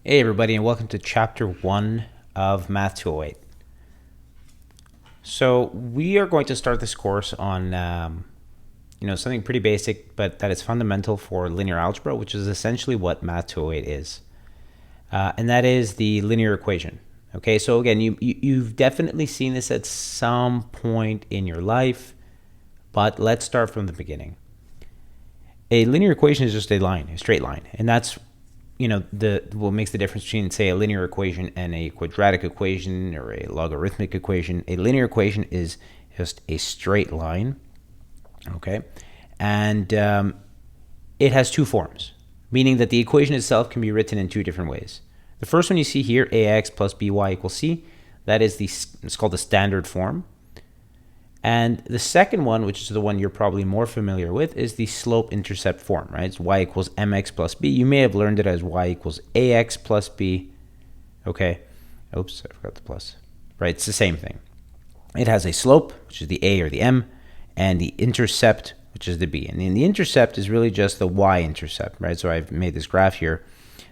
Hey everybody, and welcome to chapter 1 of Math 208. So we are going to start this course on something pretty basic, but that is fundamental for linear algebra, which is essentially what Math 208 is. And that is the linear equation. Okay, so again, you've definitely seen this at some point in your life, but let's start from the beginning. A linear equation is just a straight line, and that's what makes the difference between, say, a linear equation and a quadratic equation or a logarithmic equation. A linear equation is just a straight line, okay? And it has two forms, meaning that the equation itself can be written in two different ways. The first one you see here, ax plus by equals c, that is it's called the standard form. And the second one, which is the one you're probably more familiar with, is the slope-intercept form, right? It's y equals mx plus b. You may have learned it as y equals ax plus b. Okay. Oops, I forgot the plus. Right, it's the same thing. It has a slope, which is the a or the m, and the intercept, which is the b. And then the intercept is really just the y-intercept, right? So I've made this graph here.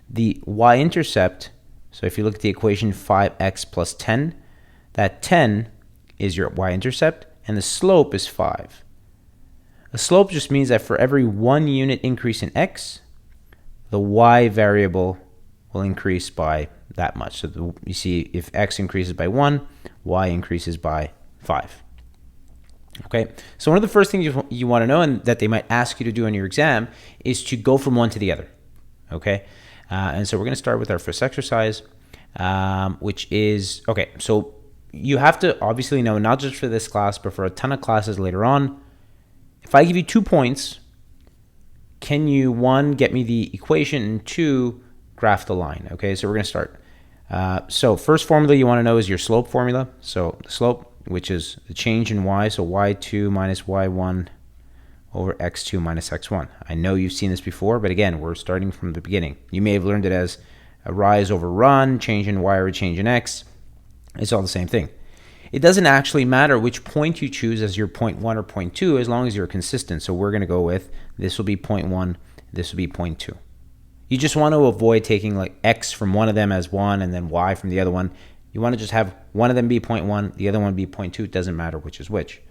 The y-intercept, so if you look at the equation 5x plus 10, that 10 is your y-intercept, and the slope is 5. A slope just means that for every 1 unit increase in x, the y variable will increase by that much. So you see, if x increases by 1, y increases by 5. Okay, so one of the first things you want to know, and that they might ask you to do on your exam, is to go from one to the other. Okay, and so we're going to start with our first exercise, which is, okay, so you have to obviously know, not just for this class, but for a ton of classes later on, if I give you 2 points, can you, 1, get me the equation, and 2, graph the line? Okay, so we're going to start. So first formula you want to know is your slope formula. So the slope, which is the change in y, so y2 minus y1 over x2 minus x1. I know you've seen this before, but again, we're starting from the beginning. You may have learned it as a rise over run, change in y over change in x. It's all the same thing. It doesn't actually matter which point you choose as your point 1 or point 2 as long as you're consistent. So we're going to go with, this will be point 1, this will be point 2. You just want to avoid taking like x from one of them as 1 and then y from the other one. You want to just have one of them be point 1, the other one be point 2. It doesn't matter which is which.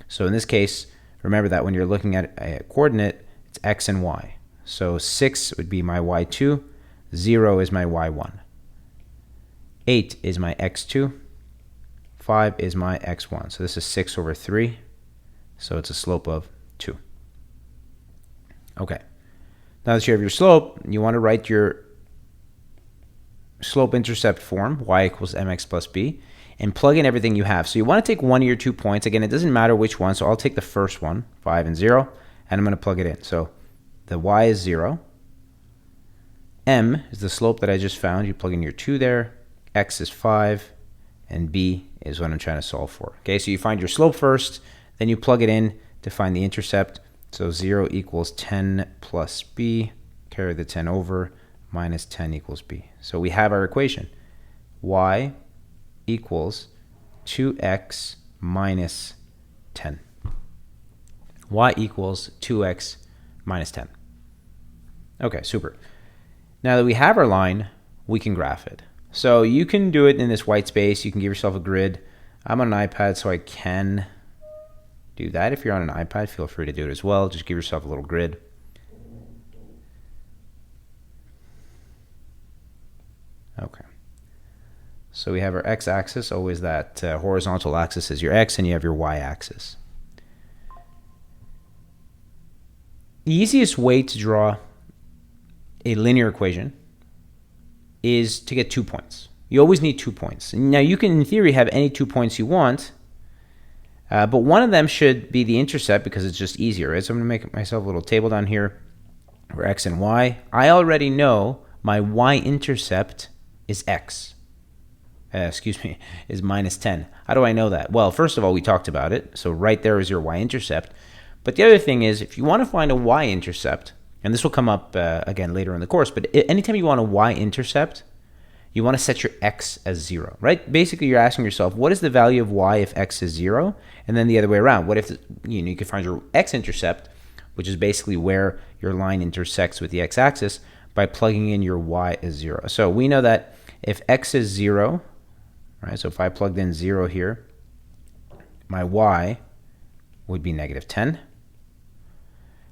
So in this case, remember that when you're looking at a coordinate, it's x and y. So 6 would be my y2, 0 is my y1. 8 is my x2, 5 is my x1. So this is 6 over 3, so it's a slope of 2. Okay, now that you have your slope, you want to write your slope-intercept form, y equals mx plus b, and plug in everything you have. So you want to take one of your 2 points. Again, it doesn't matter which one, so I'll take the first one, 5 and 0, and I'm going to plug it in. So the y is 0, m is the slope that I just found. You plug in your 2 there, x is 5, and b is what I'm trying to solve for. Okay, so you find your slope first, then you plug it in to find the intercept. So 0 equals 10 plus b, carry the 10 over, minus 10 equals b. So we have our equation. Y equals 2x minus 10. Y equals 2x minus 10. Okay, super. Now that we have our line, we can graph it. So you can do it in this white space. You can give yourself a grid. I'm on an iPad, so I can do that. If you're on an iPad, feel free to do it as well. Just give yourself a little grid. Okay. So we have our x-axis, always that horizontal axis is your x, and you have your y-axis. The easiest way to draw a linear equation is to get 2 points. You always need 2 points. Now you can, in theory, have any 2 points you want, but one of them should be the intercept because it's just easier, right? So I'm going to make myself a little table down here for x and y. I already know my y-intercept is x. Is minus 10. How do I know that? Well, first of all, we talked about it. So right there is your y-intercept. But the other thing is, if you want to find a y-intercept, and this will come up again later in the course, but anytime you want a y-intercept, you want to set your x as 0, right? Basically, you're asking yourself, what is the value of y if x is 0? And then the other way around. What if you can find your x-intercept, which is basically where your line intersects with the x-axis, by plugging in your y as 0. So we know that if x is 0, right, so if I plugged in 0 here, my y would be negative 10.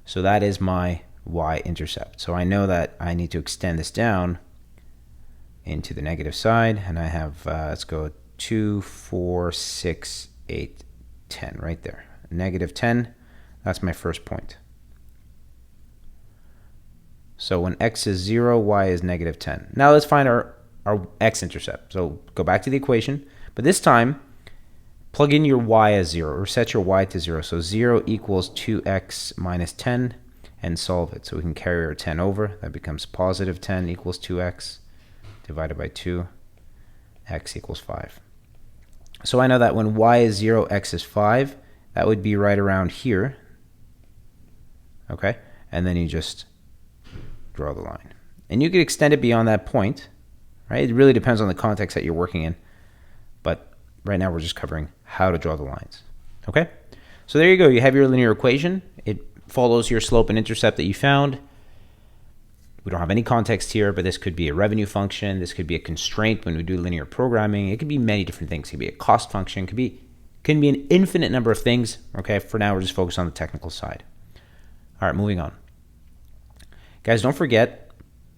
So that is my y-intercept. So I know that I need to extend this down into the negative side, and I have, let's go 2, 4, 6, 8, 10 right there. Negative 10, that's my first point. So when x is 0, y is negative 10. Now let's find our x-intercept. So go back to the equation, but this time plug in your y as 0, or set your y to 0. So 0 equals 2x minus 10, and solve it. So we can carry our 10 over. That becomes positive 10 equals 2x divided by 2, x equals 5. So I know that when y is 0, x is 5. That would be right around here. Okay? And then you just draw the line. And you could extend it beyond that point, right? It really depends on the context that you're working in. But right now we're just covering how to draw the lines. Okay? So there you go. You have your linear equation. It follows your slope and intercept that you found. We don't have any context here, but this could be a revenue function. This could be a constraint when we do linear programming. It could be many different things. It could be a cost function. It could be an infinite number of things. Okay, for now, we're just focused on the technical side. All right, moving on. Guys, don't forget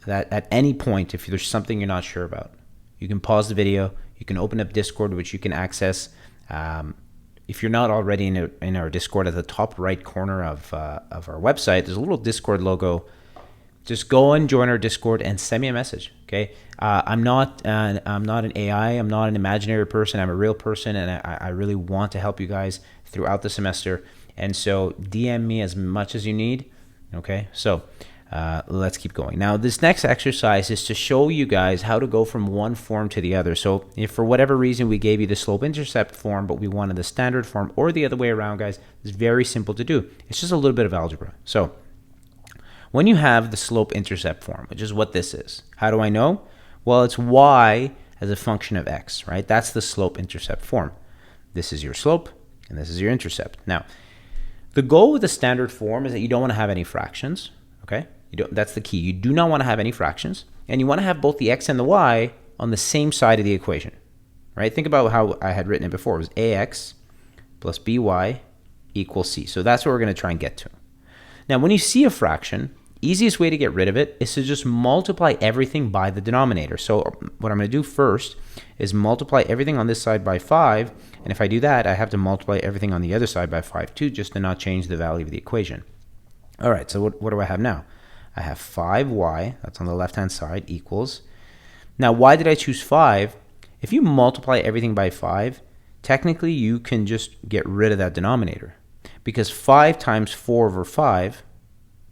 that at any point, if there's something you're not sure about, you can pause the video. You can open up Discord, which you can access. If you're not already in our Discord, at the top right corner of our website, there's a little Discord logo. Just go and join our Discord and send me a message. Okay, I'm not an AI. I'm not an imaginary person. I'm a real person, and I really want to help you guys throughout the semester. And so DM me as much as you need. Okay, so let's keep going. Now, this next exercise is to show you guys how to go from one form to the other. So if for whatever reason we gave you the slope-intercept form, but we wanted the standard form, or the other way around, guys, it's very simple to do. It's just a little bit of algebra. So when you have the slope-intercept form, which is what this is, how do I know? Well, it's y as a function of x, right? That's the slope-intercept form. This is your slope, and this is your intercept. Now, the goal with the standard form is that you don't want to have any fractions, okay? That's the key. You do not want to have any fractions, and you want to have both the x and the y on the same side of the equation, right? Think about how I had written it before. It was ax plus by equals c. So that's what we're going to try and get to. Now, when you see a fraction, easiest way to get rid of it is to just multiply everything by the denominator. So what I'm going to do first is multiply everything on this side by 5, and if I do that, I have to multiply everything on the other side by 5 too, just to not change the value of the equation. All right, so what do I have now? I have 5y, that's on the left-hand side, equals. Now, why did I choose 5? If you multiply everything by 5, technically you can just get rid of that denominator, because 5 times 4 over 5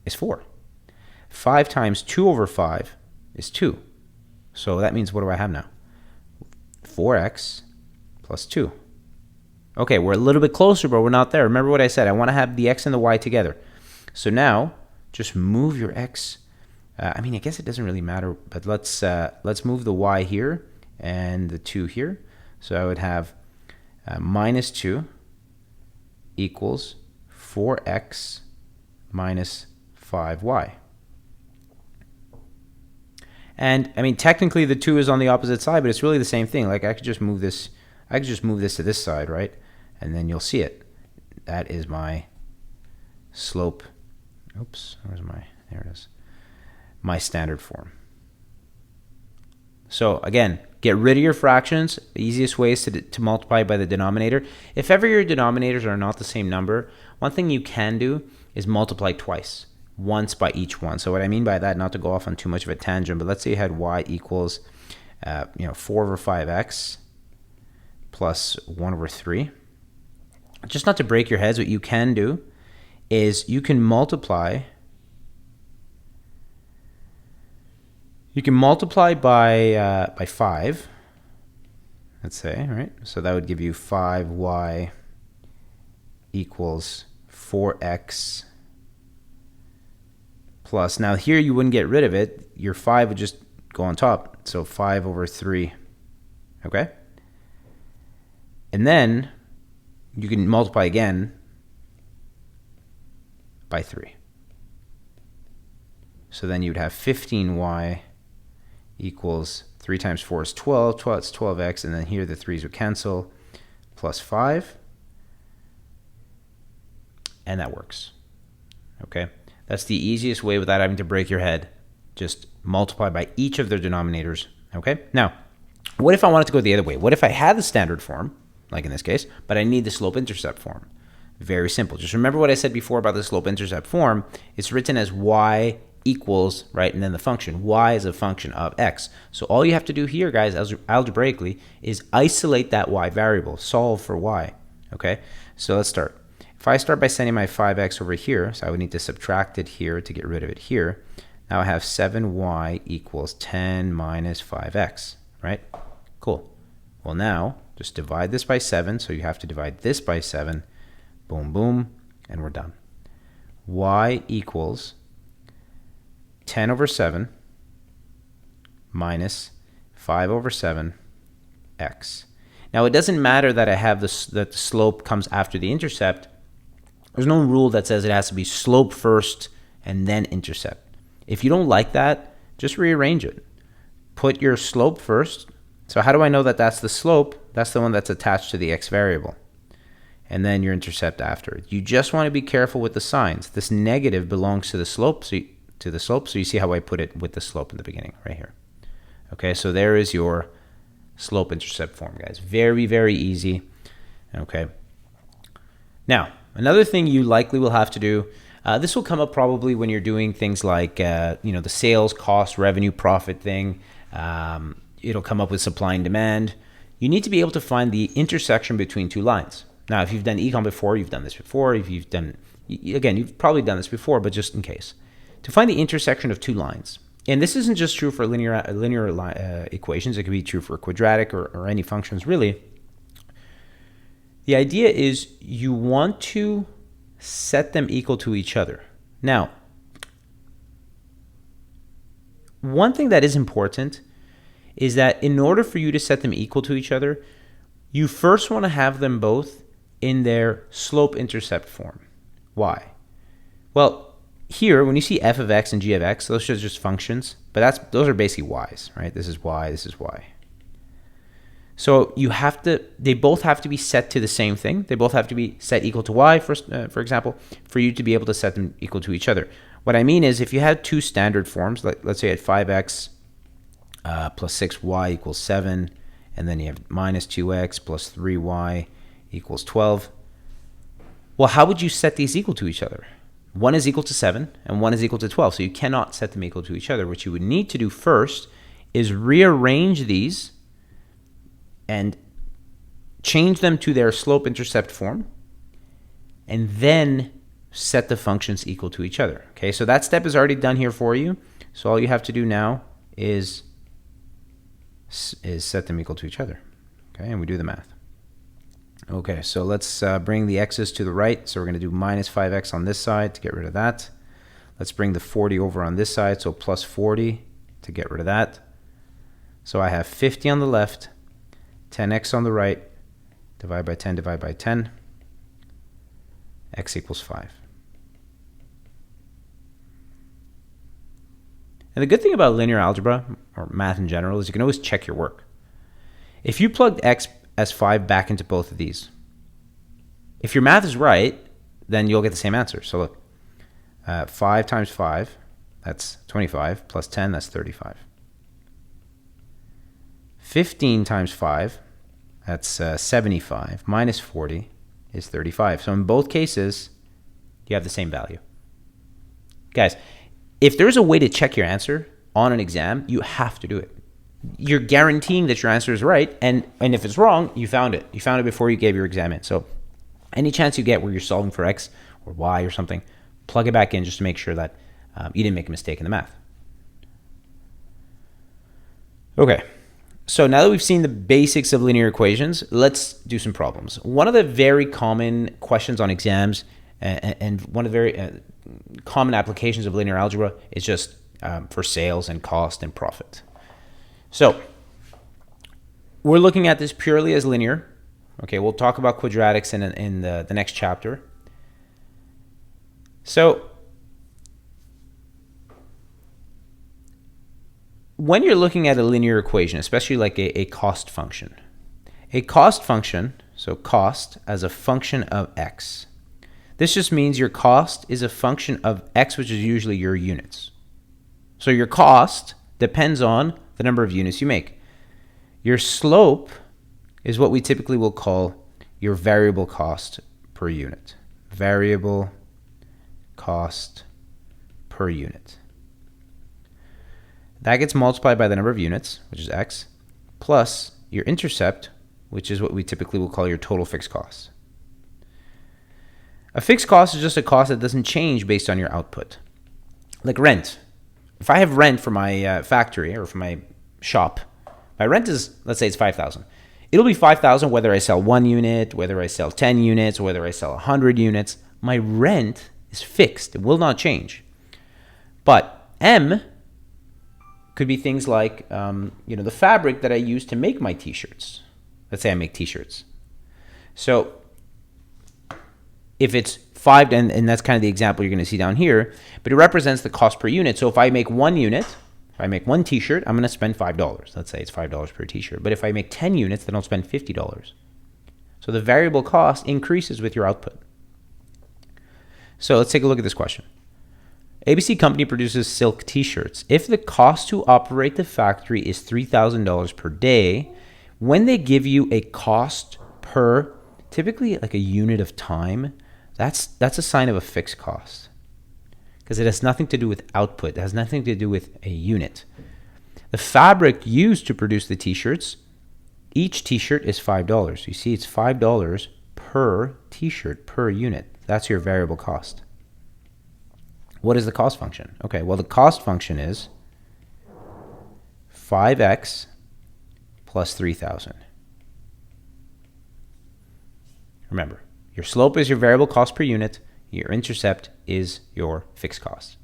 is 4. 5 times 2 over 5 is 2. So that means, what do I have now? 4x plus 2. Okay, we're a little bit closer, but we're not there. Remember what I said. I want to have the x and the y together. So now, just move your x. I mean, I guess it doesn't really matter, but let's move the y here and the 2 here. So I would have minus 2 equals 4x minus 5y. And I mean, technically the 2 is on the opposite side, but it's really the same thing. Like, I could just move this to this side, right? And then you'll see it. That is my slope. Oops, there it is. My standard form. So again, get rid of your fractions. The easiest way is to multiply by the denominator. If ever your denominators are not the same number, one thing you can do is multiply twice. Once by each one. So what I mean by that, not to go off on too much of a tangent, but let's say you had y equals 4 over 5x plus 1 over 3. Just not to break your heads, what you can do is you can multiply by 5, let's say, right? So that would give you 5y equals 4x plus, now here you wouldn't get rid of it, your 5 would just go on top, so 5 over 3, okay? And then you can multiply again by 3. So then you'd have 15y equals 3 times 4 is 12. 12 is 12x, and then here the 3's would cancel, plus 5. And that works. Okay? That's the easiest way without having to break your head. Just multiply by each of their denominators. Okay? Now, what if I wanted to go the other way? What if I had the standard form, like in this case, but I need the slope-intercept form? Very simple. Just remember what I said before about the slope-intercept form. It's written as y equals, right, and then the function. Y is a function of x. So all you have to do here, guys, algebraically, is isolate that y variable. Solve for y. Okay? So let's start. If I start by sending my 5x over here, so I would need to subtract it here to get rid of it here. Now I have 7y equals 10 minus 5x, right? Cool. Well, now just divide this by 7. So you have to divide this by 7. Boom, boom, and we're done. Y equals 10 over 7 minus 5 over 7 x. Now, it doesn't matter that I have that the slope comes after the intercept. There's no rule that says it has to be slope first and then intercept. If you don't like that, just rearrange it. Put your slope first. So how do I know that that's the slope? That's the one that's attached to the x variable. And then your intercept after it. You just want to be careful with the signs. This negative belongs to the slope, so you see how I put it with the slope in the beginning, right here. Okay, so there is your slope-intercept form, guys. Very, very easy. Okay. Now, another thing you likely will have to do, this will come up probably when you're doing things like, the sales, cost, revenue, profit thing. It'll come up with supply and demand. You need to be able to find the intersection between two lines. Now, if you've done econ before, you've done this before. If you've done, again, you've probably done this before, but just in case. To find the intersection of two lines, and this isn't just true for linear equations, it could be true for quadratic or any functions, really. The idea is you want to set them equal to each other. Now, one thing that is important is that in order for you to set them equal to each other, you first want to have them both in their slope-intercept form. Why? Well, here, when you see f of x and g of x, those are just functions, but those are basically y's, right? This is y, this is y. So they both have to be set to the same thing. They both have to be set equal to y, for example, for you to be able to set them equal to each other. What I mean is if you had two standard forms, like let's say at 5x plus 6y equals 7, and then you have minus 2x plus 3y equals 12. Well, how would you set these equal to each other? One is equal to 7 and one is equal to 12. So you cannot set them equal to each other. What you would need to do first is rearrange these and change them to their slope-intercept form and then set the functions equal to each other. Okay, so that step is already done here for you. So all you have to do now is set them equal to each other. Okay, and we do the math. Okay, so let's bring the x's to the right. So we're going to do minus 5x on this side to get rid of that. Let's bring the 40 over on this side, so plus 40 to get rid of that. So I have 50 on the left, 10x on the right, divide by 10, divide by 10, x equals 5. And the good thing about linear algebra, or math in general, is you can always check your work. If you plugged x as 5 back into both of these, if your math is right, then you'll get the same answer. So look, 5 times 5, that's 25, plus 10, that's 35. 15 times 5, that's 75, minus 40 is 35. So in both cases, you have the same value. Guys, if there's a way to check your answer on an exam, you have to do it. You're guaranteeing that your answer is right, and if it's wrong, you found it. You found it before you gave your exam in. So any chance you get where you're solving for x or y or something, plug it back in just to make sure that you didn't make a mistake in the math. Okay, so now that we've seen the basics of linear equations, let's do some problems. One of the very common questions on exams and one of the very common applications of linear algebra is just for sales and cost and profit. So we're looking at this purely as linear. Okay, we'll talk about quadratics in the next chapter. So when you're looking at a linear equation, especially like a cost function, so cost as a function of x, this just means your cost is a function of x, which is usually your units. So your cost depends on the number of units you make. Your slope is what we typically will call your variable cost per unit. Variable cost per unit. That gets multiplied by the number of units, which is x, plus your intercept, which is what we typically will call your total fixed cost. A fixed cost is just a cost that doesn't change based on your output. Like rent. If I have rent for my factory or for my shop, my rent is, let's say it's $5,000. It'll be $5,000 whether I sell 1 unit, whether I sell 10 units, whether I sell 100 units. My rent is fixed. It will not change. But M could be things like the fabric that I use to make my t-shirts. Let's say I make t-shirts. So if it's 5, and that's kind of the example you're going to see down here, but it represents the cost per unit. So if I make 1 unit, if I make 1 t-shirt, I'm going to spend $5. Let's say it's $5 per t-shirt. But if I make 10 units, then I'll spend $50. So the variable cost increases with your output. So let's take a look at this question. ABC Company produces silk t-shirts. If the cost to operate the factory is $3,000 per day, when they give you a cost per, typically like a unit of time, that's a sign of a fixed cost, because it has nothing to do with output. It has nothing to do with a unit. The fabric used to produce the t-shirts, each t-shirt is $5. You see, it's $5 per t-shirt per unit. That's your variable cost. What is the cost function? Okay, well, the cost function is 5x plus 3,000. Remember, your slope is your variable cost per unit. Your intercept is your fixed cost.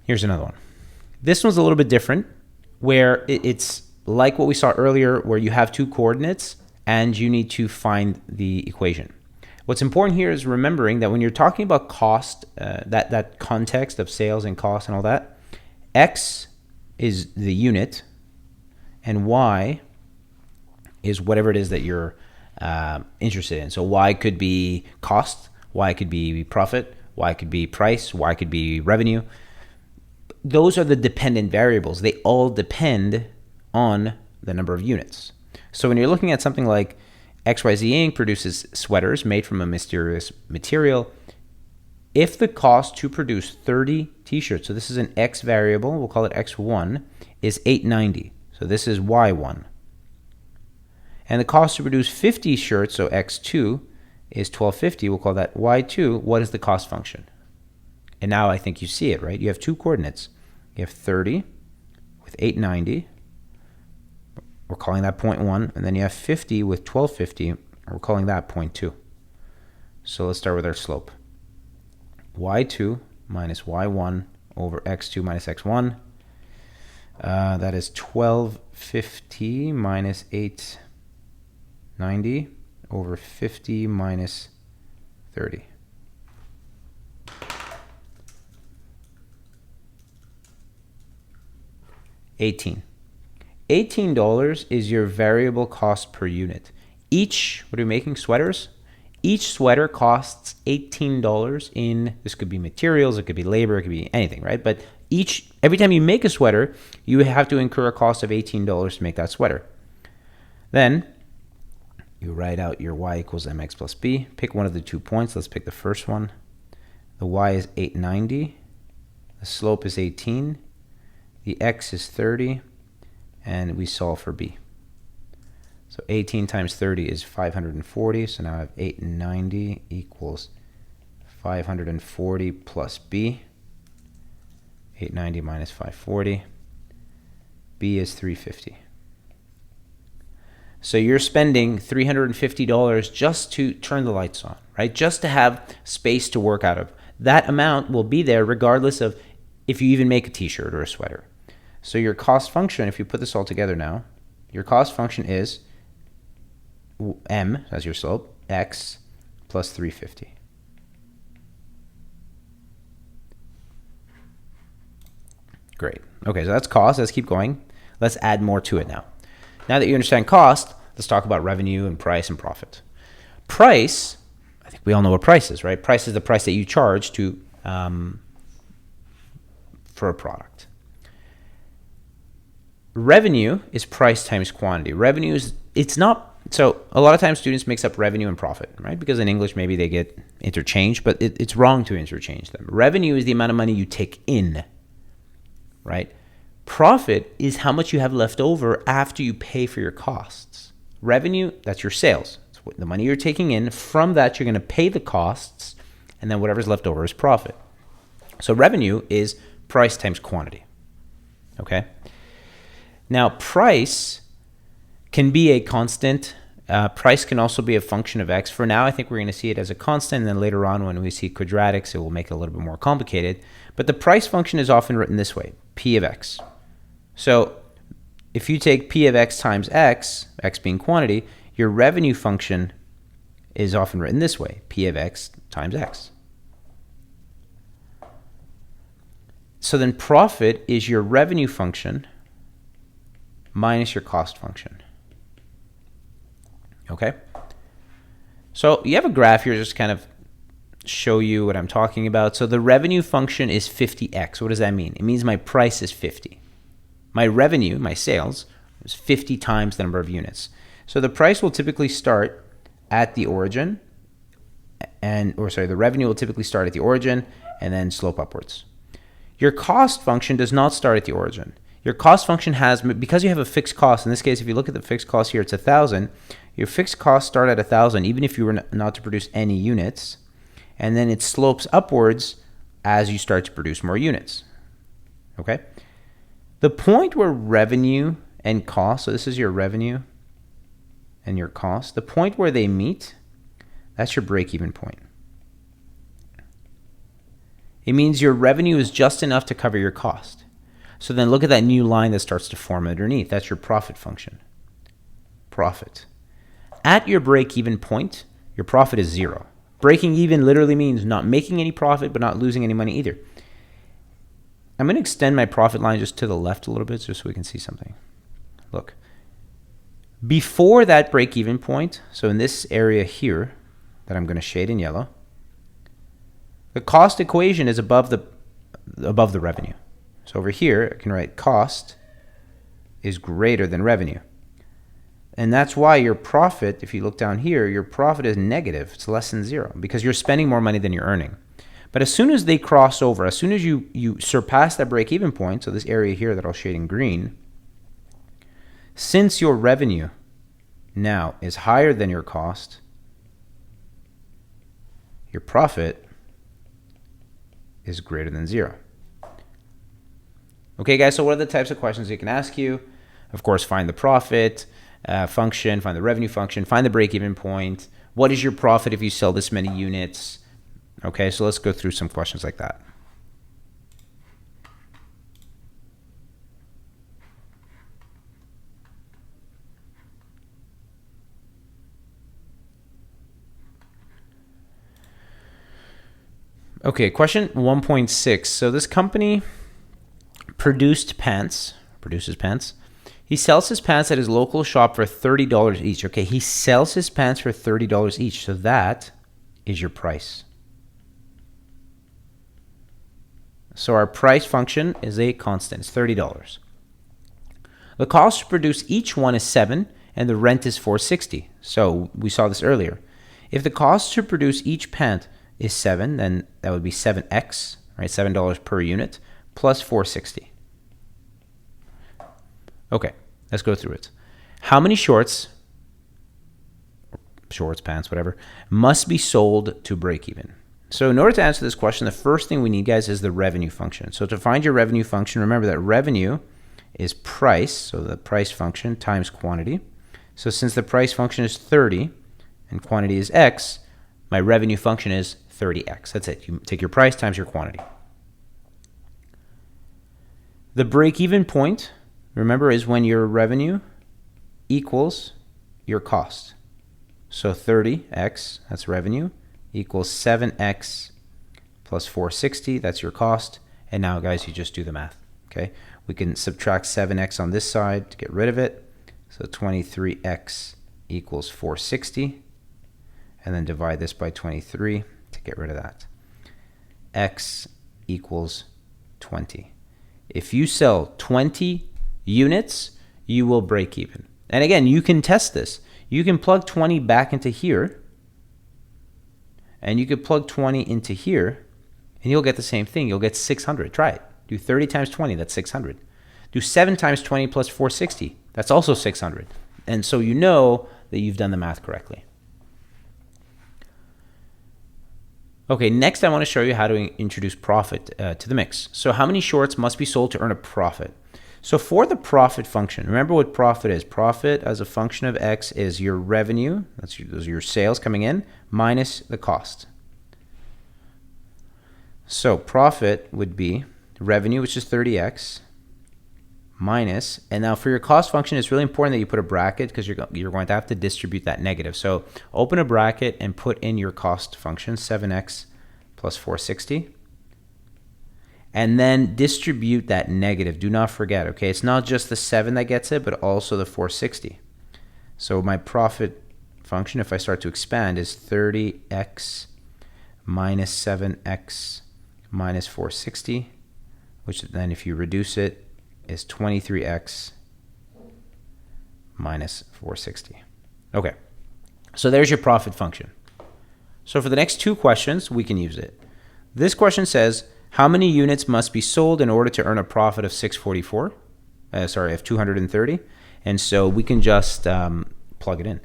Here's another one. This one's a little bit different, where it's like what we saw earlier, where you have 2 coordinates and you need to find the equation. What's important here is remembering that when you're talking about cost, that context of sales and cost and all that, x is the unit and y is whatever it is that you're interested in. So y could be cost, y could be profit, y could be price, y could be revenue. Those are the dependent variables. They all depend on the number of units. So when you're looking at something like XYZ Inc. produces sweaters made from a mysterious material, if the cost to produce 30 t-shirts, so this is an X variable, we'll call it X1, is $8.90. So this is Y1. And the cost to produce 50 shirts, so X2, is $12.50. We'll call that Y2. What is the cost function? And now I think you see it, right? You have 2 coordinates. You have 30 with $8.90. We're calling that 0.1. And then you have 50 with $12.50. We're calling that 0.2. So let's start with our slope. Y2 minus Y1 over X2 minus X1. That is $12.50 minus $8.90 over 50 minus 30. $18 is your variable cost per unit. What are we making? Sweaters? Each sweater costs $18 in, this could be materials, it could be labor, it could be anything, right? But every time you make a sweater, you have to incur a cost of $18 to make that sweater. Then you write out your y equals mx plus b. Pick one of the 2 points. Let's pick the first one. The y is 890. The slope is 18. The x is 30. And we solve for b. So 18 times 30 is 540. So now I have 890 equals 540 plus b. 890 minus 540. B is 350. So you're spending $350 just to turn the lights on, right? Just to have space to work out of. That amount will be there regardless of if you even make a t-shirt or a sweater. So your cost function, if you put this all together now, your cost function is m, as your slope, x plus 350. Great. Okay, so that's cost. Let's keep going. Let's add more to it now. Now that you understand cost, let's talk about revenue and price and profit. Price, I think we all know what price is, right? Price is the price that you charge to for a product. Revenue is price times quantity. Revenue is, it's not, so a lot of times students mix up revenue and profit, right? Because in English, maybe they get interchanged, but it's wrong to interchange them. Revenue is the amount of money you take in, right? Profit is how much you have left over after you pay for your costs. Revenue, that's your sales. It's the money you're taking in. From that, you're going to pay the costs, and then whatever's left over is profit. So revenue is price times quantity, okay? Now, price can be a constant. Price can also be a function of x. For now, I think we're going to see it as a constant, and then later on when we see quadratics, it will make it a little bit more complicated. But the price function is often written this way, p of x. So if you take p of x times x, x being quantity, your revenue function is often written this way, p of x times x. So then profit is your revenue function minus your cost function. Okay? So you have a graph here just to kind of show you what I'm talking about. So the revenue function is 50x. What does that mean? It means my price is 50. My revenue, my sales, is 50 times the number of units. So the price will typically start at the origin, the revenue will typically start at the origin and then slope upwards. Your cost function does not start at the origin. Your cost function has, because you have a fixed cost, in this case, if you look at the fixed cost here, it's 1,000. Your fixed costs start at 1,000, even if you were not to produce any units. And then it slopes upwards as you start to produce more units. Okay? The point where revenue and cost, so this is your revenue and your cost, the point where they meet, that's your break-even point. It means your revenue is just enough to cover your cost. So then look at that new line that starts to form underneath. That's your profit function. Profit. At your break-even point, your profit is 0. Breaking even literally means not making any profit, but not losing any money either. I'm going to extend my profit line just to the left a little bit just so we can see something. Look. Before that break-even point, so in this area here that I'm going to shade in yellow, the cost equation is above the revenue. So over here, I can write cost is greater than revenue. And that's why your profit, if you look down here, your profit is negative. It's less than 0 because you're spending more money than you're earning. But as soon as they cross over, as soon as you surpass that break-even point, so this area here that I'll shade in green, since your revenue now is higher than your cost, your profit is greater than 0. Okay, guys, so what are the types of questions you can ask you? Of course, find the profit function, find the revenue function, find the break-even point. What is your profit if you sell this many units? Okay, so let's go through some questions like that. Okay, question 1.6. So this company produces pants. He sells his pants at his local shop for $30 each. Okay, he sells his pants for $30 each. So that is your price. So our price function is a constant. It's $30. The cost to produce each one is 7 and the rent is $460. So we saw this earlier. If the cost to produce each pant is 7, then that would be 7x, right? $7 per unit plus $460. Okay, let's go through it. How many shorts, pants, whatever, must be sold to break even? So in order to answer this question, the first thing we need, guys, is the revenue function. So to find your revenue function, remember that revenue is price, so the price function times quantity. So since the price function is 30 and quantity is x, my revenue function is 30x. That's it. You take your price times your quantity. The break-even point, remember, is when your revenue equals your cost. So 30x, that's revenue, equals 7x plus 460, that's your cost. And now, guys, you just do the math. Okay, we can subtract 7x on this side to get rid of it. So 23x equals 460. And then divide this by 23 to get rid of that. X equals 20. If you sell 20 units, you will break even. And again, you can test this. You can plug 20 back into here, and you could plug 20 into here, and you'll get the same thing. You'll get 600. Try it. Do 30 times 20, that's 600. Do 7 times 20 plus 460, that's also 600. And so you know that you've done the math correctly. Okay, next I want to show you how to introduce profit to the mix. So how many shorts must be sold to earn a profit? So for the profit function, remember what profit is. Profit as a function of x is your revenue, those are your sales coming in, minus the cost. So profit would be revenue, which is 30x, minus, and now for your cost function, it's really important that you put a bracket because you're going to have to distribute that negative. So open a bracket and put in your cost function, 7x plus 460, and then distribute that negative. Do not forget, okay? It's not just the 7 that gets it, but also the 460. So my profit function, if I start to expand, is 30x minus 7x minus 460, which then if you reduce it, is 23x minus 460. Okay, so there's your profit function. So for the next two questions, we can use it. This question says, how many units must be sold in order to earn a profit of 230? And so we can just plug it in.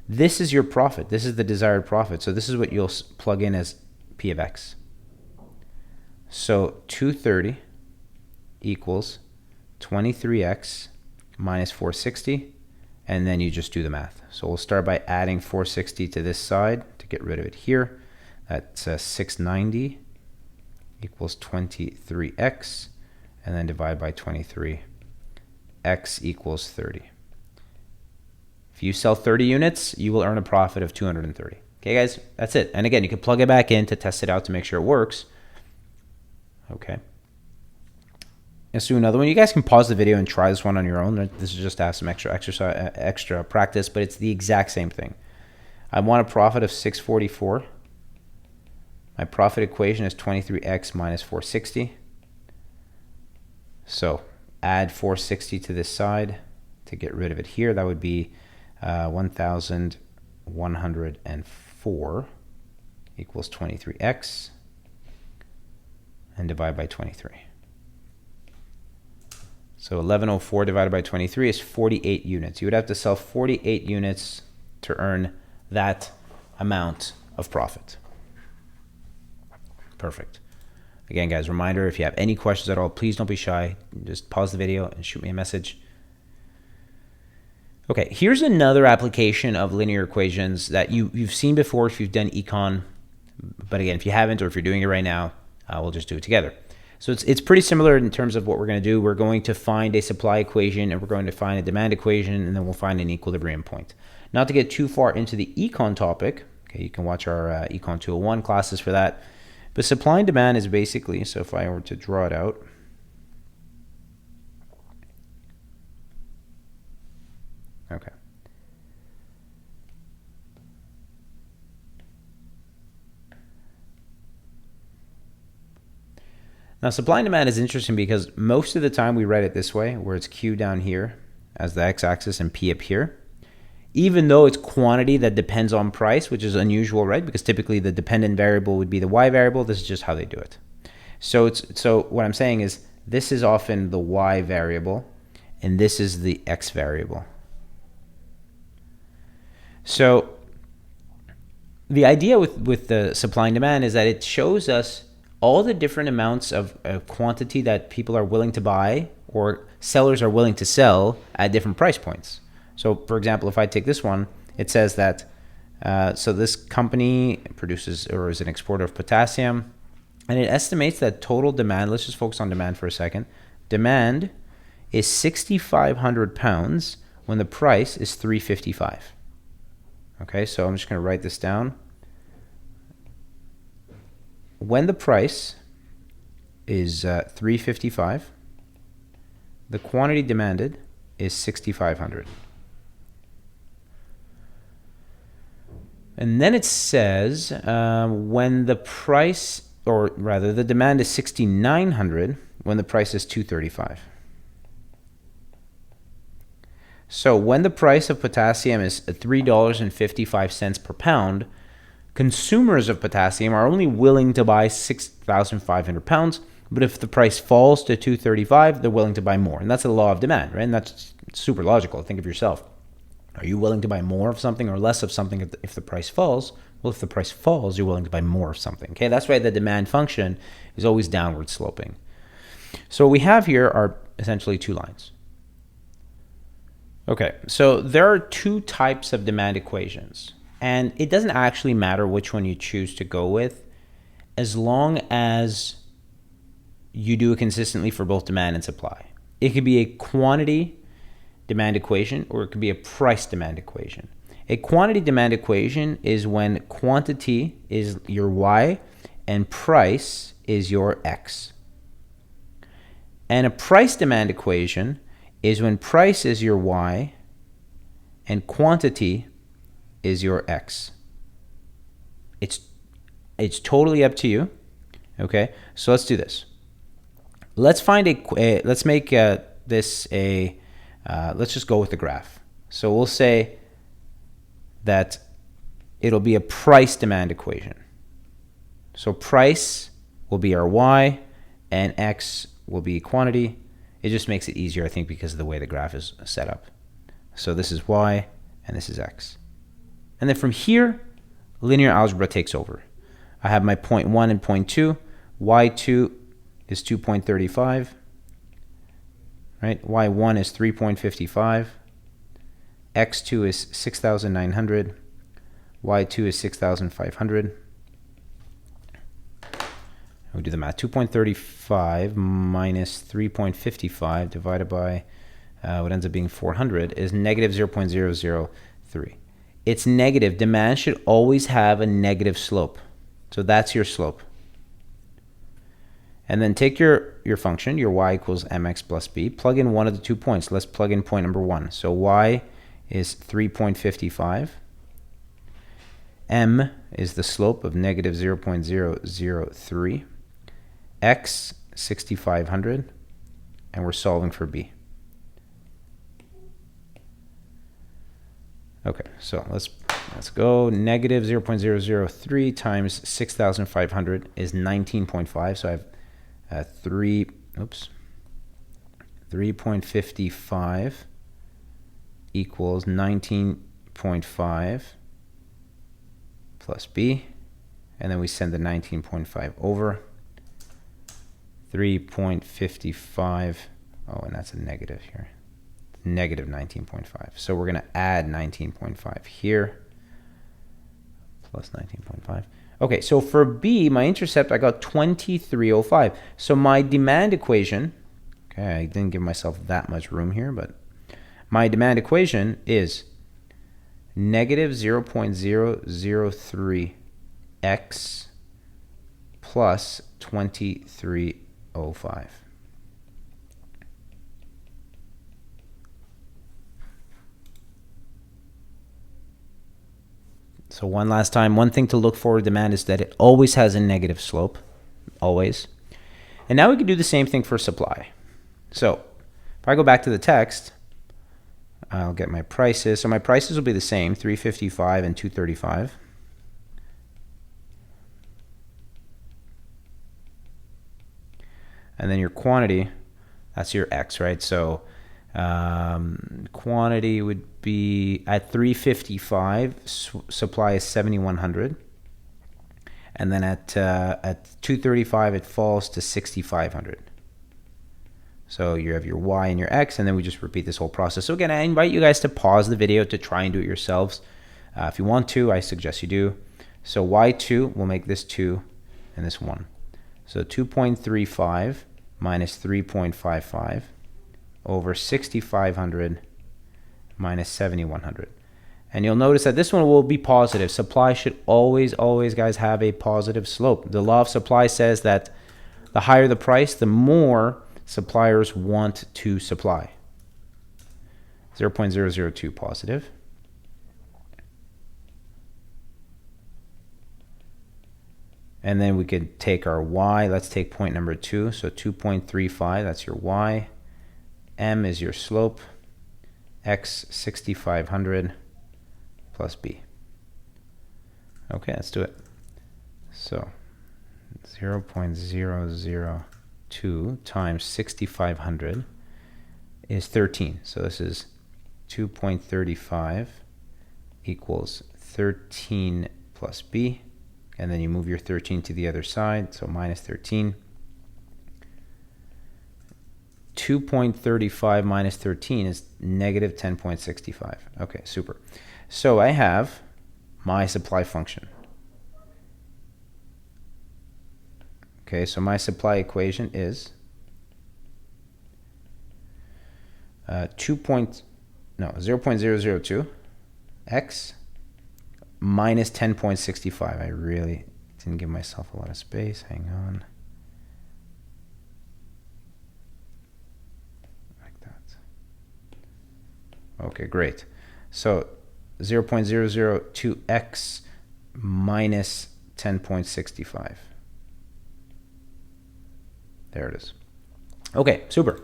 This is your profit. This is the desired profit. So this is what you'll plug in as P of X. So 230 equals 23x minus 460, and then you just do the math. So we'll start by adding 460 to this side to get rid of it here. That's 690 equals 23x, and then divide by 23. X equals 30. If you sell 30 units, you will earn a profit of 230. Okay, guys, that's it. And again, you can plug it back in to test it out to make sure it works. Okay. Let's do another one. You guys can pause the video and try this one on your own. This is just to have some extra practice, but it's the exact same thing. I want a profit of 644. My profit equation is 23x minus 460. So add 460 to this side to get rid of it here. That would be 1,104 equals 23x, and divide by 23. So 1104 divided by 23 is 48 units. You would have to sell 48 units to earn that amount of profit. Perfect. Again, guys, reminder, if you have any questions at all, please don't be shy. Just pause the video and shoot me a message. Okay, here's another application of linear equations that you've seen before if you've done econ. But again, if you haven't, or if you're doing it right now, we'll just do it together. So it's pretty similar in terms of what we're going to do. We're going to find a supply equation, and we're going to find a demand equation, and then we'll find an equilibrium point. Not to get too far into the econ topic, okay, you can watch our econ 201 classes for that. But supply and demand is basically, so if I were to draw it out, okay. Now, supply and demand is interesting because most of the time we write it this way, where it's Q down here as the x-axis and P up here. Even though it's quantity that depends on price, which is unusual, right? Because typically the dependent variable would be the y variable. This is just how they do it. So what I'm saying is this is often the y variable, and this is the x variable. So the idea with the supply and demand is that it shows us all the different amounts of quantity that people are willing to buy or sellers are willing to sell at different price points. So for example, if I take this one, it says that, so this company produces or is an exporter of potassium, and it estimates that total demand, let's just focus on demand for a second, demand is 6,500 pounds when the price is 355. Okay, so I'm just going to write this down. When the price is 355, the quantity demanded is 6,500. And then it says when the price, or rather the demand is 6,900 when the price is 235. So when the price of potassium is $3.55 per pound, consumers of potassium are only willing to buy 6,500 pounds, but if the price falls to 235, they're willing to buy more. And that's the law of demand, right? And that's super logical. Think of yourself. Are you willing to buy more of something or less of something if the price falls? Well, if the price falls, you're willing to buy more of something. Okay, that's why the demand function is always downward sloping. So what we have here are essentially two lines. Okay, so there are two types of demand equations, and it doesn't actually matter which one you choose to go with, as long as you do it consistently for both demand and supply. It could be a quantity demand equation, or it could be a price demand equation. A quantity demand equation is when quantity is your y and price is your x. And a price demand equation is when price is your y and quantity is your x. It's totally up to you. Okay, so let's do this. Let's find let's make this a let's just go with the graph. So we'll say that it'll be a price demand equation. So price will be our y and x will be quantity. It just makes it easier, I think, because of the way the graph is set up. So this is y and this is x. And then from here, linear algebra takes over. I have my point 1 and point 2. y2 is 2.35. Right? y1 is 3.55. x2 is 6,900. y2 is 6,500. We'll do the math. 2.35 minus 3.55 divided by what ends up being 400 is negative 0.003. It's negative. Demand should always have a negative slope. So that's your slope. And then take your function, your y equals mx plus b, plug in one of the 2 points. Let's plug in point number 1. So y is 3.55. M is the slope of negative 0.003. X, 6,500. And we're solving for b. Okay, so let's go. Negative 0.003 times 6,500 is 19.5. So I have 3.55 equals 19.5 plus b, and then we send the 19.5 over. 3.55, oh, and that's a negative here, negative 19.5. So we're going to add 19.5 here, plus 19.5. Okay, so for B, my intercept, I got 2305. So my demand equation, okay, I didn't give myself that much room here, but my demand equation is negative 0.003 x plus 2305. So one last time, one thing to look for with demand is that it always has a negative slope, always. And now we can do the same thing for supply. So if I go back to the text, I'll get my prices. So my prices will be the same, 355 and 235. And then your quantity, that's your X, right? So quantity would be at 355, supply is 7,100. And then at 235, it falls to 6,500. So you have your Y and your X, and then we just repeat this whole process. So again, I invite you guys to pause the video to try and do it yourselves. If you want to, I suggest you do. So Y2, we'll make this 2 and this 1. So 2.35 minus 3.55 over 6,500 minus 7,100. And you'll notice that this one will be positive. Supply should always, guys, have a positive slope. The law of supply says that the higher the price, the more suppliers want to supply. 0.002 positive. And then we could take our y. Let's take point number 2. So 2.35, that's your y. M is your slope. X 6,500 plus b. Okay, let's do it. So 0.002 times 6,500 is 13. So this is 2.35 equals 13 plus b. And then you move your 13 to the other side, so minus 13. 2.35 minus 13 is negative 10.65. Okay, super. So I have my supply function. Okay, so my supply equation is 0.002 x minus 10.65. I really didn't give myself a lot of space. Hang on. Like that. Okay, great. So 0.002x minus 10.65. There it is. Okay, super.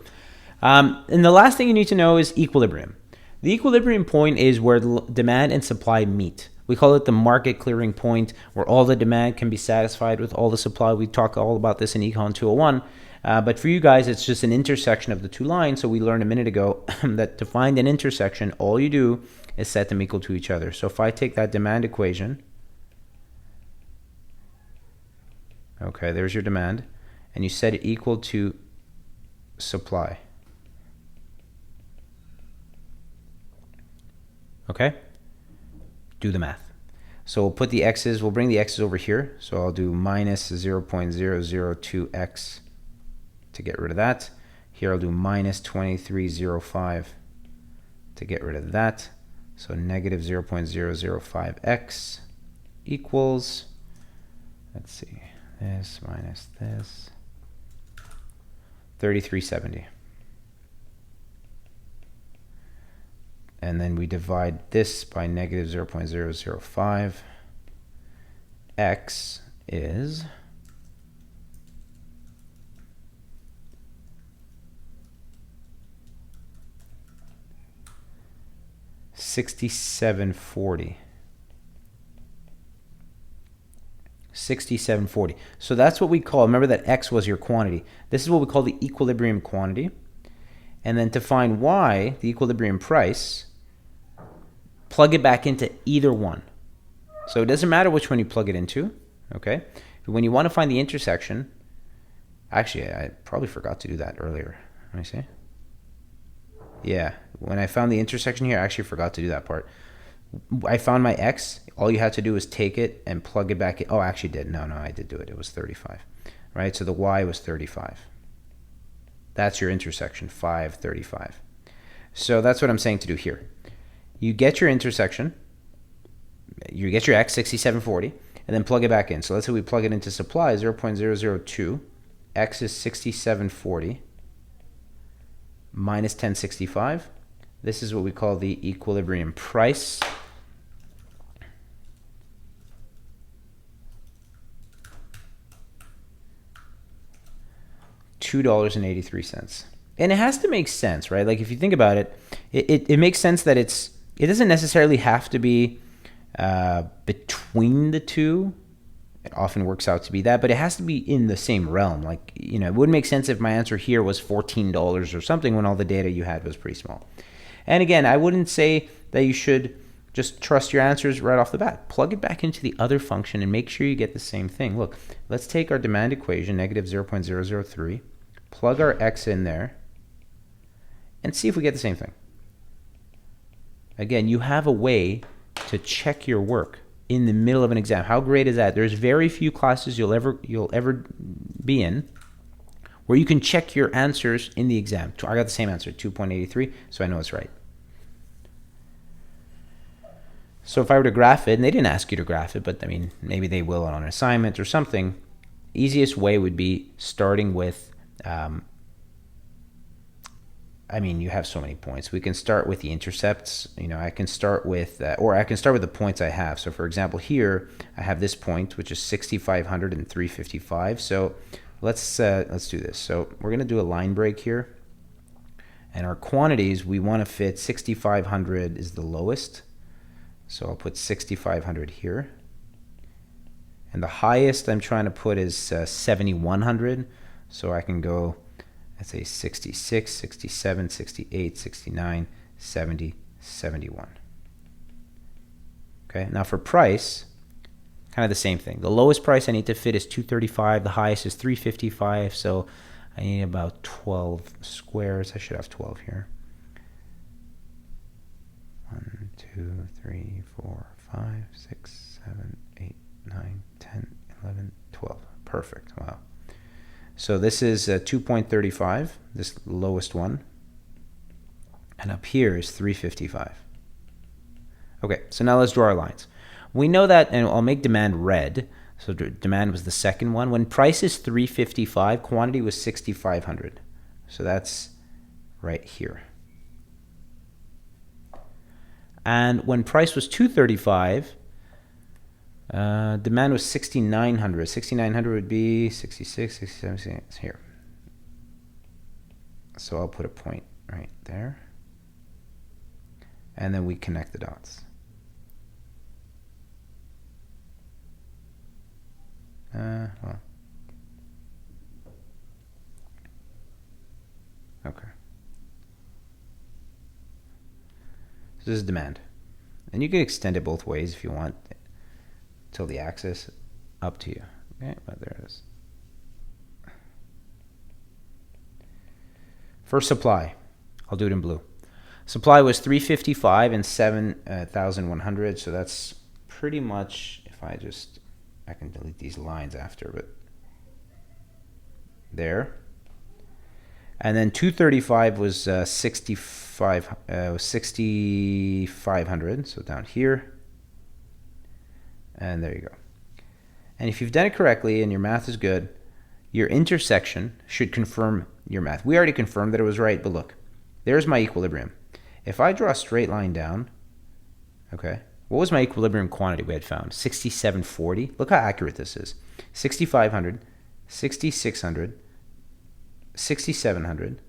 And the last thing you need to know is equilibrium. The equilibrium point is where demand and supply meet. We call it the market clearing point, where all the demand can be satisfied with all the supply. We talk all about this in Econ 201. But for you guys, it's just an intersection of the two lines. So we learned a minute ago that to find an intersection, all you do is set them equal to each other. So if I take that demand equation, okay, there's your demand, and you set it equal to supply. Okay? Do the math. So we'll put the x's, we'll bring the x's over here. So I'll do minus 0.002x to get rid of that. Here I'll do minus 2305 to get rid of that. So negative 0.005x equals, let's see, this minus this, 3370. And then we divide this by negative 0.005. X is 6740. 6740. So that's what we call, remember that X was your quantity. This is what we call the equilibrium quantity. And then to find Y, the equilibrium price, plug it back into either one. So it doesn't matter which one you plug it into, okay? When you want to find the intersection, actually, I probably forgot to do that earlier. Let me see. Yeah, when I found the intersection here, I actually forgot to do that part. I found my X. All you had to do was take it and plug it back in. Oh, I actually did. No, I did do it. It was 35, right? So the Y was 35. That's your intersection, 535. So that's what I'm saying to do here. You get your intersection, you get your X, 6740, and then plug it back in. So let's say we plug it into supply, 0.002. X is 6740 minus 1065. This is what we call the equilibrium price. $2.83. And it has to make sense, right? Like if you think about it, it makes sense that it doesn't necessarily have to be between the two. It often works out to be that, but it has to be in the same realm. Like, you know, it wouldn't make sense if my answer here was $14 or something when all the data you had was pretty small. And again, I wouldn't say that you should just trust your answers right off the bat. Plug it back into the other function and make sure you get the same thing. Look, let's take our demand equation, negative 0.003, plug our X in there, and see if we get the same thing. Again, you have a way to check your work in the middle of an exam. How great is that? There's very few classes you'll ever be in where you can check your answers in the exam. I got the same answer, 2.83, so I know it's right. So if I were to graph it, and they didn't ask you to graph it, but I mean, maybe they will on an assignment or something, easiest way would be starting with I mean, you have so many points. We can start with the intercepts. You know, I can start with, or I can start with the points I have. So for example, here I have this point, which is 6,500 and 355. So let's do this. So we're going to do a line break here. And our quantities, we want to fit 6,500 is the lowest. So I'll put 6,500 here. And the highest I'm trying to put is 7,100. So I can go, let's say 66, 67, 68, 69, 70, 71. Okay, now for price, kind of the same thing. The lowest price I need to fit is 235. The highest is 355. So I need about 12 squares. I should have 12 here. 1, 2, 3, 4, 5, 6, 7, 8, 9, 10, 11, 12. Perfect. Wow. So this is 2.35, this lowest one. And up here is 355. Okay, so now let's draw our lines. We know that, and I'll make demand red. So demand was the second one. When price is 355, quantity was 6,500. So that's right here. And when price was 235, demand was 6,900. 6,900 would be 66, 67, 68, here. So I'll put a point right there. And then we connect the dots. Well. Okay. So this is demand. And you can extend it both ways if you want till the axis, up to you. Okay, but there it is. For supply, I'll do it in blue. Supply was 355 and 7,100, so that's pretty much, if I can delete these lines after, but there. And then 235 was 6,500, so down here. And there you go. And if you've done it correctly and your math is good, your intersection should confirm your math. We already confirmed that it was right, but look, there's my equilibrium. If I draw a straight line down, okay, what was my equilibrium quantity we had found? 6740. Look how accurate this is. 6,500, 6,600, 6,700.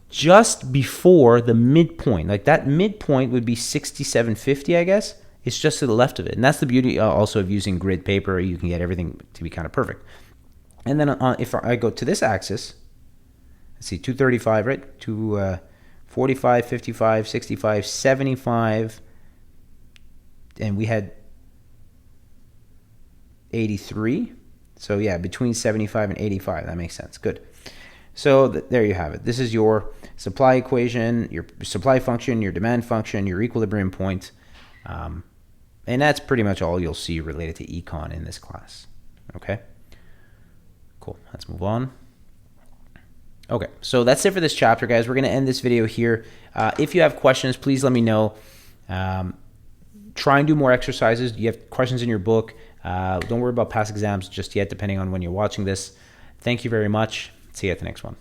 Just before the midpoint. Like that midpoint would be 6,750, I guess. It's just to the left of it. And that's the beauty also of using grid paper. You can get everything to be kind of perfect. And then if I go to this axis, let's see, 235, right? 245, 55, 65, 75. And we had 83. So yeah, between 75 and 85. That makes sense. Good. So there you have it. This is your supply equation, your supply function, your demand function, your equilibrium point. And that's pretty much all you'll see related to econ in this class. Okay? Cool. Let's move on. Okay, so that's it for this chapter, guys. We're going to end this video here. If you have questions, please let me know. Try and do more exercises. You have questions in your book. Don't worry about past exams just yet, depending on when you're watching this. Thank you very much. See you at the next one.